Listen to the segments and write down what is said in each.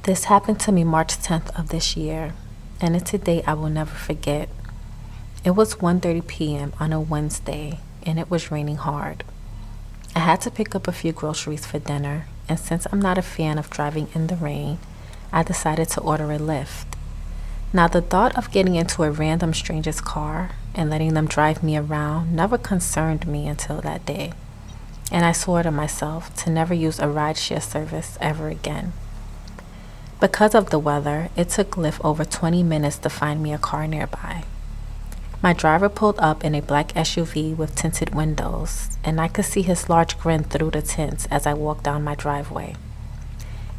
This happened to me March 10th of this year, and it's a day I will never forget. It was 1:30 p.m. on a Wednesday, and it was raining hard. I had to pick up a few groceries for dinner, and since I'm not a fan of driving in the rain, I decided to order a Lyft. Now, the thought of getting into a random stranger's car and letting them drive me around never concerned me until that day, and I swore to myself to never use a rideshare service ever again. Because of the weather, it took Lyft over 20 minutes to find me a car nearby. My driver pulled up in a black SUV with tinted windows, and I could see his large grin through the tints as I walked down my driveway.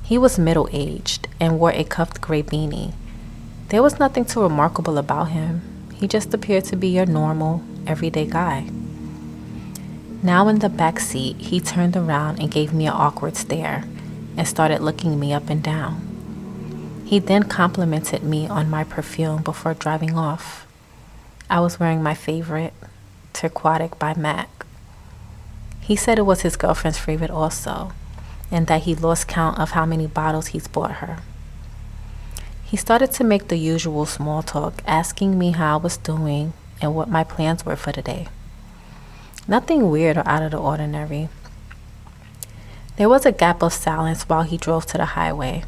He was middle-aged and wore a cuffed gray beanie. There was nothing too remarkable about him. He just appeared to be your normal, everyday guy. Now in the back seat, he turned around and gave me an awkward stare and started looking me up and down. He then complimented me on my perfume before driving off. I was wearing my favorite, Turquotic by MAC. He said it was his girlfriend's favorite also, and that he lost count of how many bottles he's bought her. He started to make the usual small talk, asking me how I was doing and what my plans were for the day. Nothing weird or out of the ordinary. There was a gap of silence while he drove to the highway.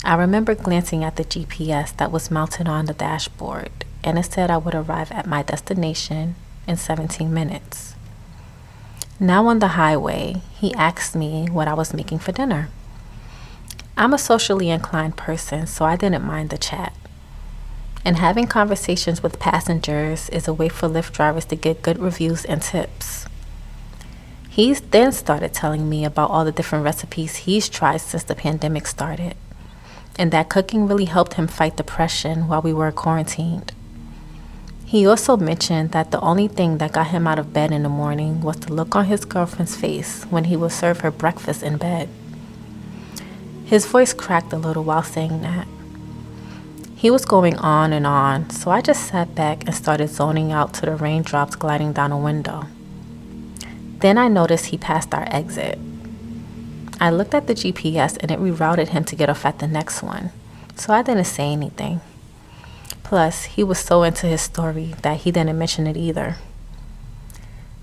I remember glancing at the GPS that was mounted on the dashboard, and it said I would arrive at my destination in 17 minutes. Now on the highway, he asked me what I was making for dinner. I'm a socially inclined person, so I didn't mind the chat. And having conversations with passengers is a way for Lyft drivers to get good reviews and tips. He then started telling me about all the different recipes he's tried since the pandemic started, and that cooking really helped him fight depression while we were quarantined. He also mentioned that the only thing that got him out of bed in the morning was the look on his girlfriend's face when he would serve her breakfast in bed. His voice cracked a little while saying that. He was going on, so I just sat back and started zoning out to the raindrops gliding down a window. Then I noticed he passed our exit. I looked at the GPS and it rerouted him to get off at the next one, so I didn't say anything. Plus, he was so into his story that he didn't mention it either.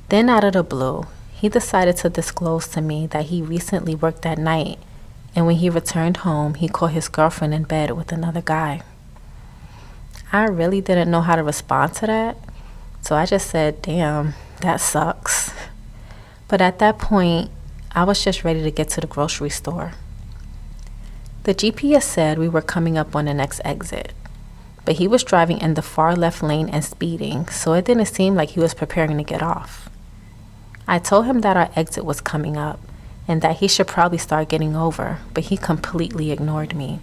Then out of the blue, he decided to disclose to me that he recently worked that night, and when he returned home, he caught his girlfriend in bed with another guy. I really didn't know how to respond to that, so I just said, "Damn, that sucks." But at that point, I was just ready to get to the grocery store. The GPS said we were coming up on the next exit, but he was driving in the far left lane and speeding, so it didn't seem like he was preparing to get off. I told him that our exit was coming up and that he should probably start getting over, but he completely ignored me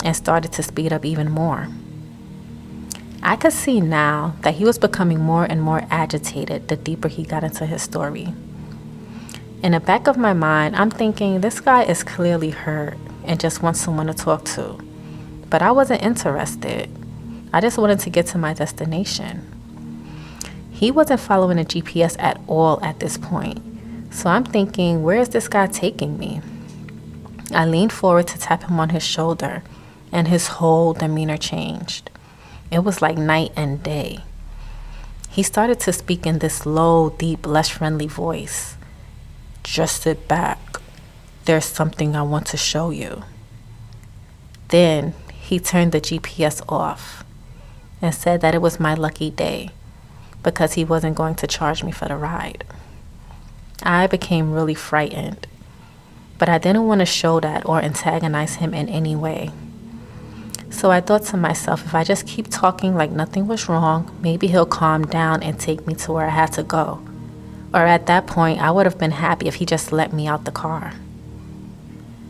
and started to speed up even more. I could see now that he was becoming more and more agitated the deeper he got into his story. In the back of my mind, I'm thinking this guy is clearly hurt and just wants someone to talk to. But I wasn't interested. I just wanted to get to my destination. He wasn't following the GPS at all at this point. So I'm thinking, where is this guy taking me? I leaned forward to tap him on his shoulder, and his whole demeanor changed. It was like night and day. He started to speak in this low, deep, less friendly voice. "Just sit back. There's something I want to show you." Then he turned the GPS off and said that it was my lucky day because he wasn't going to charge me for the ride. I became really frightened, but I didn't want to show that or antagonize him in any way. So I thought to myself, if I just keep talking like nothing was wrong, maybe he'll calm down and take me to where I had to go. Or at that point, I would have been happy if he just let me out the car.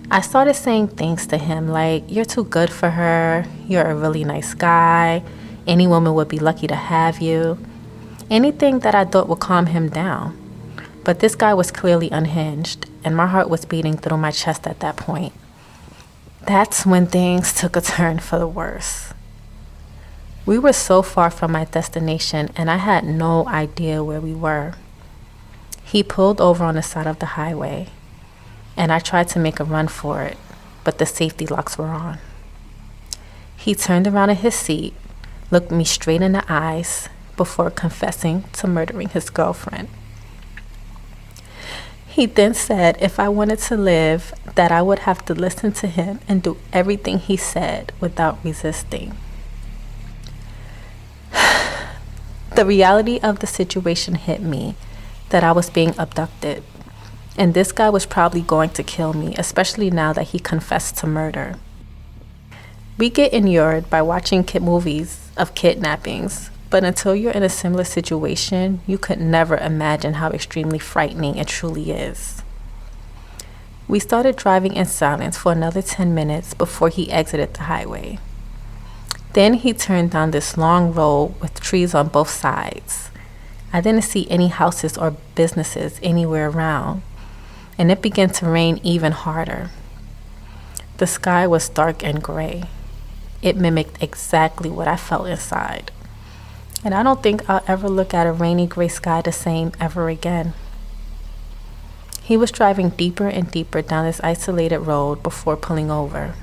I started saying things to him like, "You're too good for her. You're a really nice guy. Any woman would be lucky to have you." Anything that I thought would calm him down. But this guy was clearly unhinged, and my heart was beating through my chest at that point. That's when things took a turn for the worse. We were so far from my destination, and I had no idea where we were. He pulled over on the side of the highway, and I tried to make a run for it, but the safety locks were on. He turned around in his seat, looked me straight in the eyes before confessing to murdering his girlfriend. He then said if I wanted to live, that I would have to listen to him and do everything he said without resisting. The reality of the situation hit me, that I was being abducted, and this guy was probably going to kill me, especially now that he confessed to murder. We get inured by watching movies of kidnappings, but until you're in a similar situation, you could never imagine how extremely frightening it truly is. We started driving in silence for another 10 minutes before he exited the highway. Then he turned down this long road with trees on both sides. I didn't see any houses or businesses anywhere around, and it began to rain even harder. The sky was dark and gray. It mimicked exactly what I felt inside. And I don't think I'll ever look at a rainy gray sky the same ever again. He was driving deeper and deeper down this isolated road before pulling over.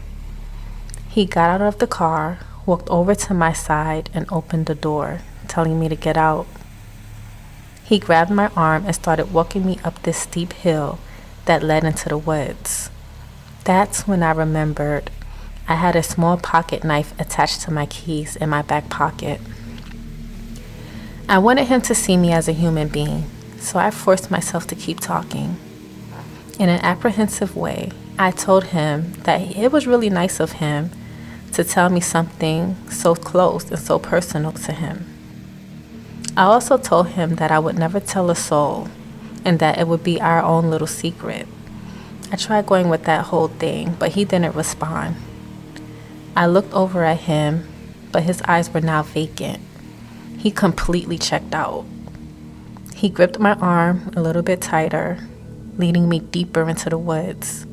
He got out of the car, walked over to my side, and opened the door, telling me to get out. He grabbed my arm and started walking me up this steep hill that led into the woods. That's when I remembered I had a small pocket knife attached to my keys in my back pocket. I wanted him to see me as a human being, so I forced myself to keep talking. In an apprehensive way, I told him that it was really nice of him to tell me something so close and so personal to him. I also told him that I would never tell a soul and that it would be our own little secret. I tried going with that whole thing, but he didn't respond. I looked over at him, but his eyes were now vacant. He completely checked out. He gripped my arm a little bit tighter, leading me deeper into the woods.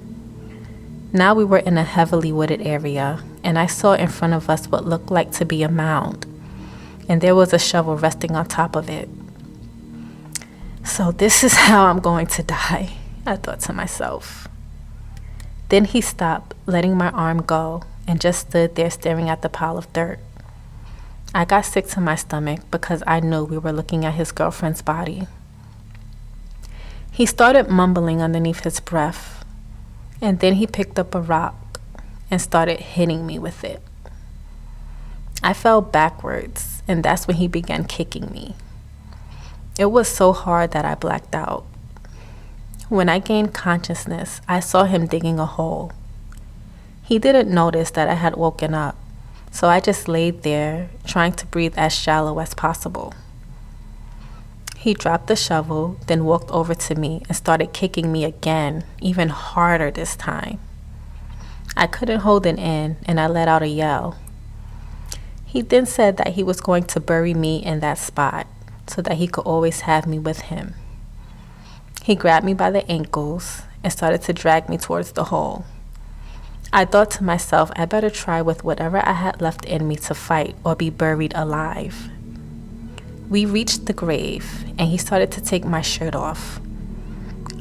Now we were in a heavily wooded area, and I saw in front of us what looked like to be a mound, and there was a shovel resting on top of it. So this is how I'm going to die, I thought to myself. Then he stopped, letting my arm go, and just stood there staring at the pile of dirt. I got sick to my stomach because I knew we were looking at his girlfriend's body. He started mumbling underneath his breath, and then he picked up a rock and started hitting me with it. I fell backwards, and that's when he began kicking me. It was so hard that I blacked out. When I gained consciousness, I saw him digging a hole. He didn't notice that I had woken up, so I just laid there, trying to breathe as shallow as possible. He dropped the shovel, then walked over to me and started kicking me again, even harder this time. I couldn't hold it in, and I let out a yell. He then said that he was going to bury me in that spot so that he could always have me with him. He grabbed me by the ankles and started to drag me towards the hole. I thought to myself, I better try with whatever I had left in me to fight or be buried alive. We reached the grave, and he started to take my shirt off.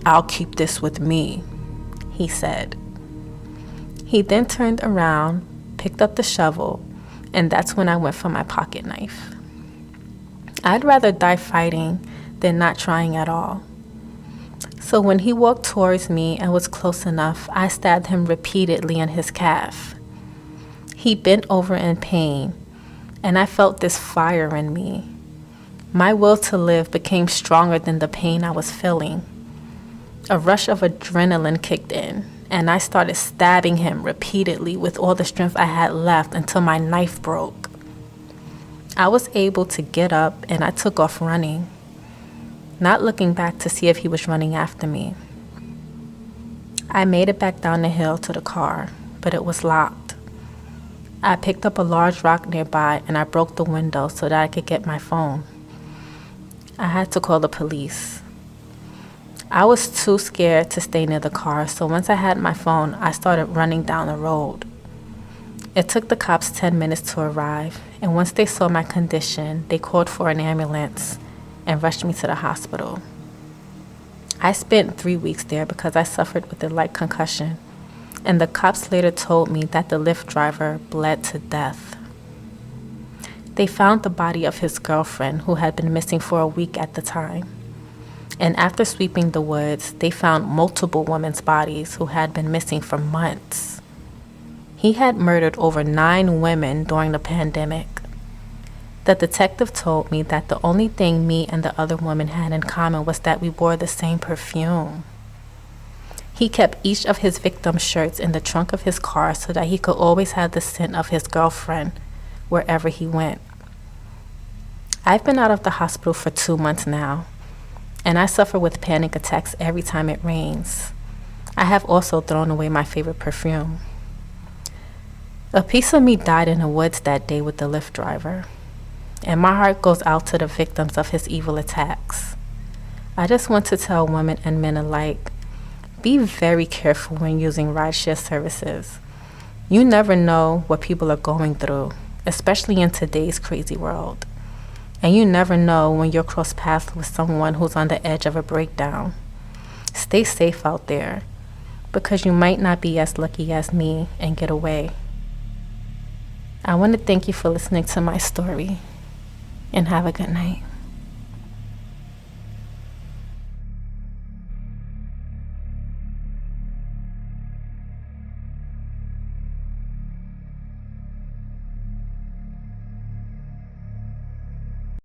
"I'll keep this with me," he said. He then turned around, picked up the shovel, and that's when I went for my pocket knife. I'd rather die fighting than not trying at all. So when he walked towards me and was close enough, I stabbed him repeatedly in his calf. He bent over in pain, and I felt this fire in me. My will to live became stronger than the pain I was feeling. A rush of adrenaline kicked in, and I started stabbing him repeatedly with all the strength I had left until my knife broke. I was able to get up, and I took off running, not looking back to see if he was running after me. I made it back down the hill to the car, but it was locked. I picked up a large rock nearby, and I broke the window so that I could get my phone. I had to call the police. I was too scared to stay near the car, so once I had my phone, I started running down the road. It took the cops 10 minutes to arrive, and once they saw my condition, they called for an ambulance and rushed me to the hospital. I spent 3 weeks there because I suffered with a light concussion, and the cops later told me that the Lyft driver bled to death. They found the body of his girlfriend, who had been missing for a week at the time. And after sweeping the woods, they found multiple women's bodies who had been missing for months. He had murdered over 9 women during the pandemic. The detective told me that the only thing me and the other woman had in common was that we wore the same perfume. He kept each of his victims' shirts in the trunk of his car so that he could always have the scent of his girlfriend wherever he went. I've been out of the hospital for 2 months now, and I suffer with panic attacks every time it rains. I have also thrown away my favorite perfume. A piece of me died in the woods that day with the Lyft driver, and my heart goes out to the victims of his evil attacks. I just want to tell women and men alike, be very careful when using rideshare services. You never know what people are going through, especially in today's crazy world. And you never know when you'll cross paths with someone who's on the edge of a breakdown. Stay safe out there, because you might not be as lucky as me and get away. I want to thank you for listening to my story, and have a good night.